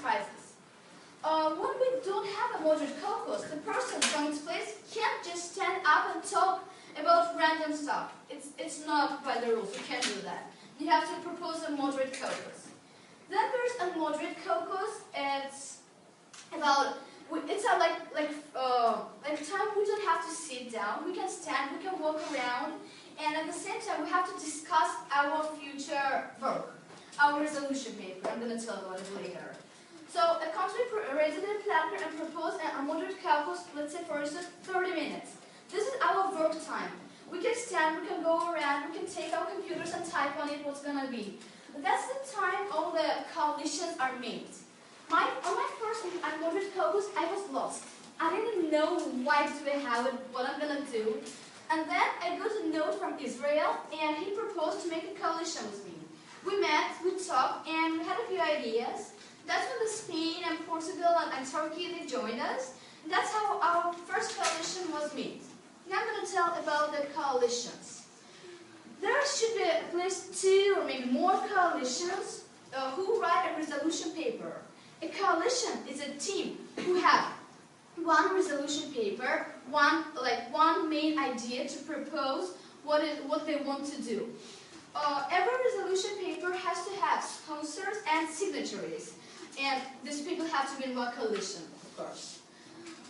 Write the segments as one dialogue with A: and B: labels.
A: prizes. When we don't have a moderate caucus, the person from its place can't just stand up and talk about random stuff. It's not by the rules. You can't do that. You have to propose a moderate caucus. Then there's a moderate caucus. It's about time we don't have to sit down. We can stand. We can walk around, and at the same time we have to discuss our future work, our resolution paper. I'm going to tell you about it later. So a country raises a placard and proposes a moderate caucus, let's say for instance 30 minutes. This is our work time. We can stand, we can go around, we can take our computers and type on it what's going to be. That's the time all the coalitions are made. On my first moderate caucus, I was lost. I didn't know why do I have it, what I'm going to do. And then I got a note from Israel, and he proposed to make a coalition with me. We met, we talked, and we had a few ideas. That's when Spain and Portugal and Turkey, they joined us. That's how our first coalition was made. Now I'm going to tell about the coalitions. There should be at least 2 or maybe more coalitions who write a resolution paper. A coalition is a team who have one resolution paper, one main idea to propose what they want to do. Every resolution paper has to have sponsors and signatories, and these people have to be in one coalition, of course.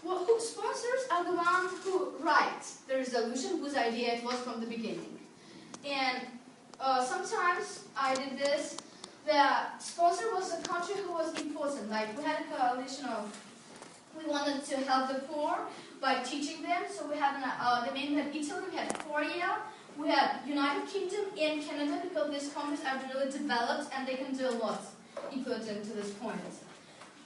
A: Well, sponsors are the ones who write the resolution, whose idea it was from the beginning. And sometimes I did this. The sponsor was a country who was important. Like we had a coalition of, we wanted to help the poor by teaching them. So we had we had Italy, we had Korea, we had United Kingdom and Canada, because these countries are really developed and they can do a lot important to this point.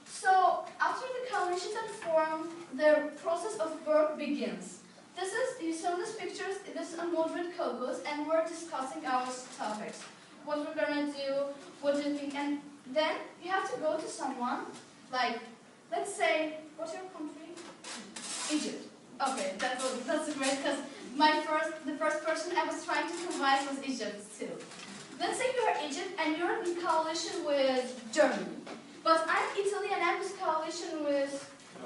A: So after the coalitions are formed, the process of work begins. This is, you saw in these pictures, this is a moderate caucus, and we're discussing our topics. What we're going to do, what do you think, and then you have to go to someone, like, let's say, what's your country? Egypt. Okay, that's great, because the first person I was trying to convince was Egypt too. Let's say you're Egypt and you're in coalition with Germany, but I'm Italy and I'm in coalition with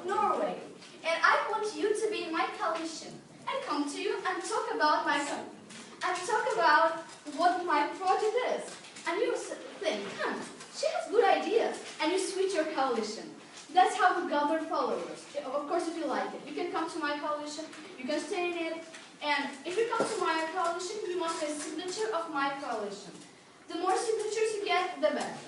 A: Norway, and I want you to be in my coalition and come to you and talk about my country. And talk about what my project is. And you think, she has good ideas. And you switch your coalition. That's how we gather followers. Of course, if you like it. You can come to my coalition, you can stay in it, and if you come to my coalition, you must have a signature of my coalition. The more signatures you get, the better.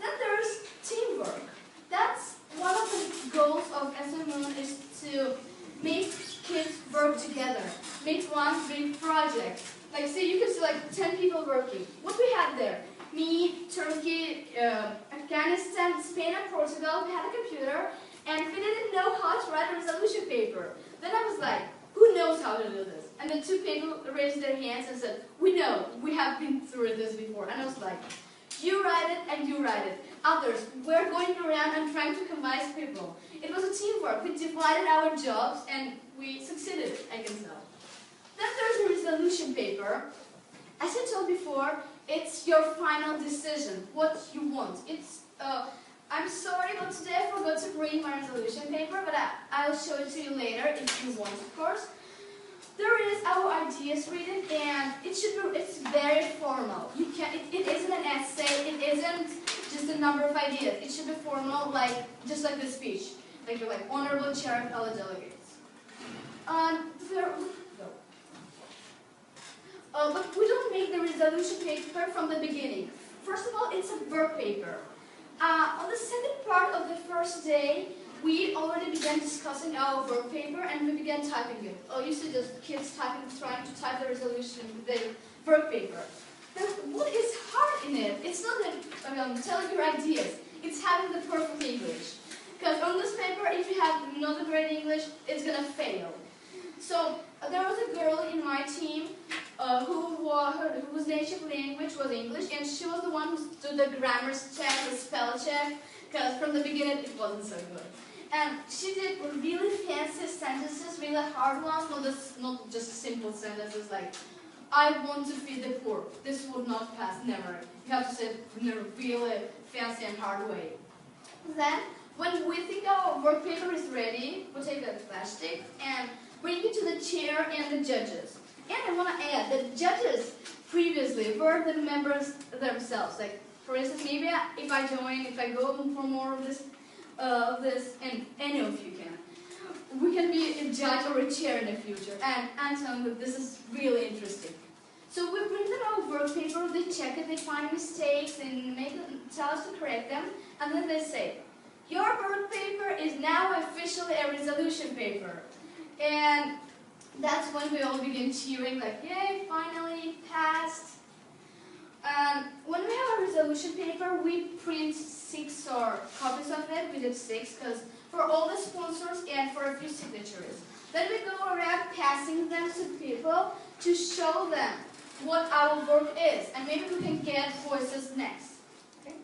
A: Then there's teamwork. That's one of the goals of MUN is to make kids work together. Make one big project. Like, see, you can see like 10 people working. What we had there? Me, Turkey, Afghanistan, Spain, and Portugal. We had a computer, and we didn't know how to write a resolution paper. Then I was like, who knows how to do this? And then 2 people raised their hands and said, we know, we have been through this before. And I was like, you write it and you write it. Others, we're going around and trying to convince people. It was a teamwork. We divided our jobs and we succeeded, I can tell. Then there's a resolution paper. As I told before, it's your final decision, what you want. It's, I'm sorry, but today I forgot to bring my resolution paper, but I'll show it to you later if you want, of course. There is our ideas written, and it's very formal. It isn't an essay, it isn't just a number of ideas. It should be formal, just like the speech. Like honorable chair of fellow delegates. But we don't make the resolution paper from the beginning. First of all, it's a work paper. On the second part of the first day, we already began discussing our work paper and we began typing it. You see just kids trying to type the resolution, the work paper. But what is hard in it? It's not that telling your ideas. It's having the perfect English. Because on this paper, if you have not a great English, it's going to fail. So there was a girl in my team whose native language was English, and she was the one who did the grammar check, the spell check, because from the beginning it wasn't so good. And she did really fancy sentences, really hard ones, not just simple sentences like, I want to feed the poor. This would not pass, never. You have to say it in a really fancy and hard way. Then, when we think our work paper is ready, we'll take a plastic and bring it to the chair and the judges. And I want to add that judges previously were the members themselves. Like, for instance, maybe if I go for more of this, and any of you can, we can be a judge or a chair in the future. And I'm telling you, this is really interesting. So we bring them our work paper, they check it, they find mistakes, and tell us to correct them, and then they say, your work paper is now officially a resolution paper. And that's when we all begin cheering, like, yay, finally, passed. When we have a resolution paper, we print 6 copies of it. We did 6 because for all the sponsors and for a few signatures. Then we go around passing them to people to show them what our work is, and maybe we can get voices next. Okay?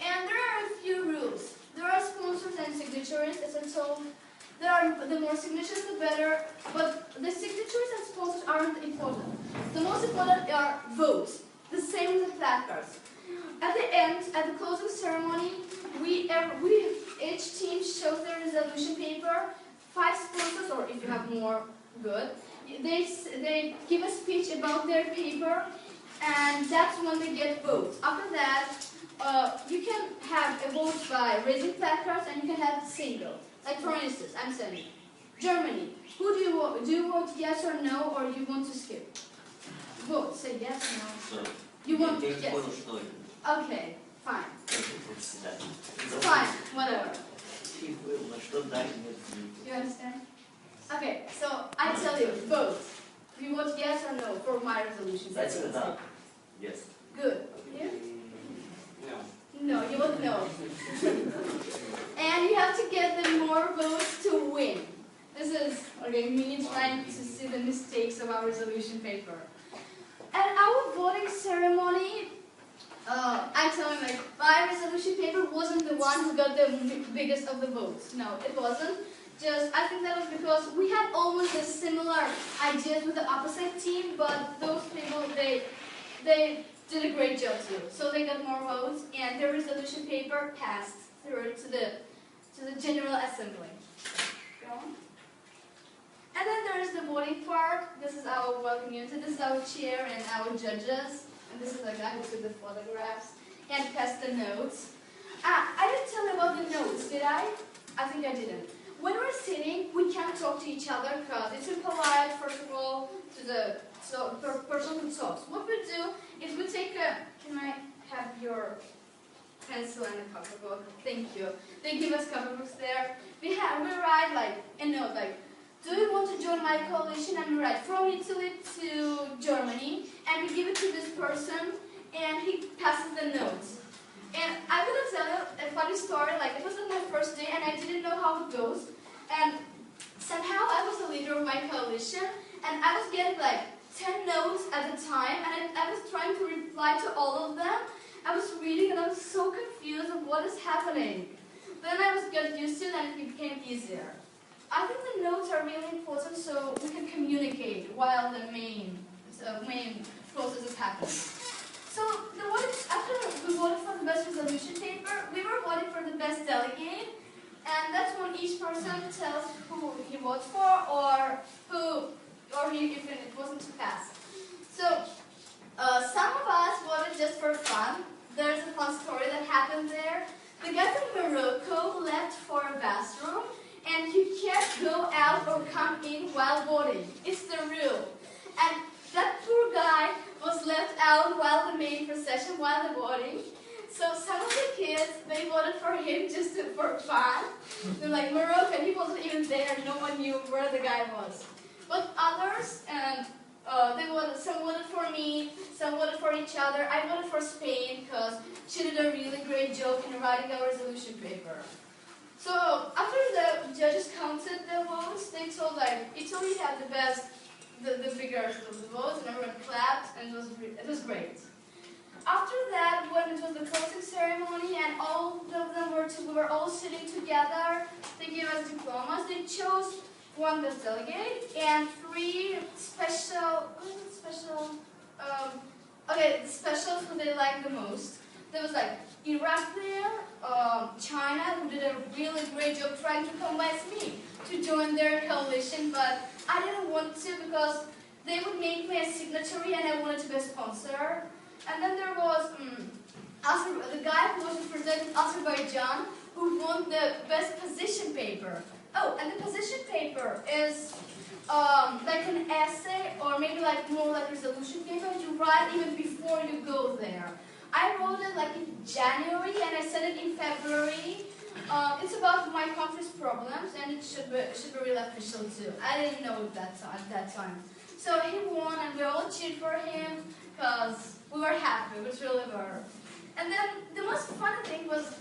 A: And there are a few rules. There are sponsors and signatures, as I told. The more signatures, the better, but the signatures and sponsors aren't important. The most important are votes, the same as the placards. At the end, at the closing ceremony, each team shows their resolution paper. 5 sponsors, or if you have more, good. They give a speech about their paper, and that's when they get votes. After that, you can have a vote by raising placards, and you can have single. Like for instance, I'm saying, Germany. Who do you vote? Do you vote yes or no, or you want to skip? Vote. Say yes or no. You want yes. Okay, fine. Fine, whatever. You understand? Okay, so I tell you, vote. You vote yes or no for my resolution.
B: That's enough. Yes.
A: Good. You? No, you vote no. And you have to get the more votes to win. This is, okay, me trying to see the mistakes of our resolution paper. At our voting ceremony, I'm telling you, like, my resolution paper wasn't the one who got the biggest of the votes. No, it wasn't. I think that was because we had almost the similar ideas with the opposite team, but those people, they did a great job too. So they got more votes, and their resolution paper passed through to the General Assembly. Go on. And then there is the voting part. This is our welcome unit. This is our chair and our judges. And this is the guy who took the photographs and passed the notes. I didn't tell you about the notes, did I? I think I didn't. When we're sitting, we can't talk to each other because it's impolite, first of all, to the person who talks. What we do is we take can I have your pencil and a copybook? Thank you. They give us copybooks there. We write like a note like, do you want to join my coalition? And we write from Italy to Germany, and we give it to this person, and he passes the notes. And I'm going to tell you a funny story. Like, it was my first day, and I didn't know how it goes. And somehow I was the leader of my coalition, and I was getting like 10 notes at a time, and I was trying to reply to all of them. I was reading, and I was so confused of what is happening. Then I was getting used to it, and it became easier. I think the notes are really important so we can communicate while the main process is happening. So after we voted for the best resolution paper, we were voting for the best delegate, and that's when each person tells who he votes for if it wasn't to pass. So some of us voted just for fun. There's a fun story that happened there. The guy from Morocco left for a bathroom, and you can't go out or come in while voting. It's the rule. And that poor guy was left out while the main procession, while the voting. So some of the kids, they voted for him just for fun. They're like, Moroccan, he wasn't even there. No one knew where the guy was. But others, some voted for me, some voted for each other. I voted for Spain because she did a really great job in writing our resolution paper. So after the judges counted the votes, they told like Italy had the best, the biggest of the votes, and everyone clapped, and it was great. After that, when it was the closing ceremony, and all of them we were all sitting together, they gave us diplomas. They chose one best delegate and 3 specials who they liked the most. There was like Iraq there, China, who did a really great job trying to convince me to join their coalition, but I didn't want to because they would make me a signatory and I wanted to be a sponsor. And then there was the guy who was representing Azerbaijan, who won the best position paper. Oh, and the position paper is like an essay or maybe like more like a resolution paper you write even before you go there. I wrote it like in January and I sent it in February. It's about my country's problems and it should be really official too. I didn't know it at that time. So he won and we all cheered for him because we were happy, we really were. And then the most funny thing was